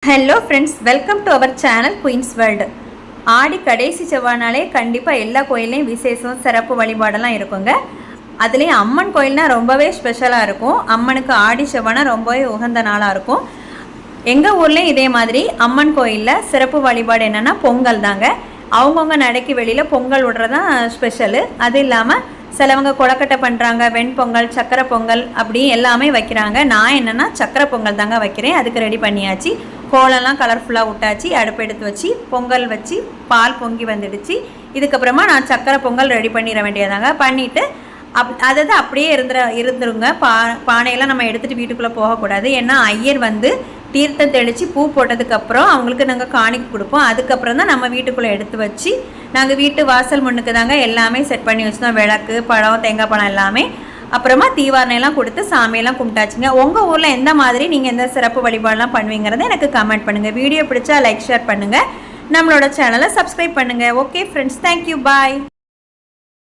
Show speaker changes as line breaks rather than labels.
Hello friends, welcome to our channel Queens World. ஆடி கடைசி செவ்வாய்னாலே கண்டிப்பாக எல்லா கோயிலையும் விசேஷம் சிறப்பு வழிபாடெல்லாம் இருக்குங்க. அதுலேயும் அம்மன் கோயில்னால் ரொம்பவே ஸ்பெஷலாக இருக்கும். அம்மனுக்கு ஆடி செவ்வாய்னா ரொம்பவே உகந்த நாளாக இருக்கும். எங்கள் ஊர்லேயும் இதே மாதிரி அம்மன் கோயிலில் சிறப்பு வழிபாடு என்னென்னா பொங்கல் தாங்க. அவங்கவுங்க நடைக்கு வெளியில் பொங்கல் விடுறதான் ஸ்பெஷலு. அது இல்லாமல் சிலவங்க கொழக்கட்டை பண்ணுறாங்க, வெண்பொங்கல், சக்கரை பொங்கல் அப்படி எல்லாமே வைக்கிறாங்க. நான் என்னென்னா சக்கரை பொங்கல் தாங்க வைக்கிறேன். அதுக்கு ரெடி பண்ணியாச்சு. கோலம்லாம் கலர்ஃபுல்லாக விட்டாச்சு. அடுப்பு எடுத்து வச்சு பொங்கல் வச்சு பால் பொங்கி வந்துடுச்சு. இதுக்கப்புறமா நான் சக்கரை பொங்கல் ரெடி பண்ணிட வேண்டியதாங்க. பண்ணிவிட்டு அதாவது அப்படியே இருந்துருங்க. பானையெல்லாம் நம்ம எடுத்துகிட்டு வீட்டுக்குள்ளே போகக்கூடாது. ஏன்னா ஐயர் வந்து தீர்த்தம் தெளித்து பூ போட்டதுக்கப்புறம் அவங்களுக்கு நாங்கள் காணிக்கு கொடுப்போம். அதுக்கப்புறம் தான் நம்ம வீட்டுக்குள்ளே எடுத்து வச்சு நாங்கள் வீட்டு வாசல் முன்னுக்கு தாங்க எல்லாமே செட் பண்ணி வச்சுருந்தோம். விளக்கு, பழம், தேங்காய் பழம் எல்லாமே. அப்புறமா தீவாரணையெல்லாம் கொடுத்து சாமியெல்லாம் கும்பிட்டாச்சுங்க. உங்கள் ஊரில் எந்த மாதிரி நீங்கள் எந்த சிறப்பு வழிபாடெல்லாம் பண்ணுவீங்கிறத எனக்கு கமெண்ட் பண்ணுங்கள். வீடியோ பிடிச்சா லைக், ஷேர் பண்ணுங்கள். நம்மளோட சேனலை சப்ஸ்கிரைப் பண்ணுங்கள். ஓகே ஃப்ரெண்ட்ஸ், தேங்க்யூ, பாய்.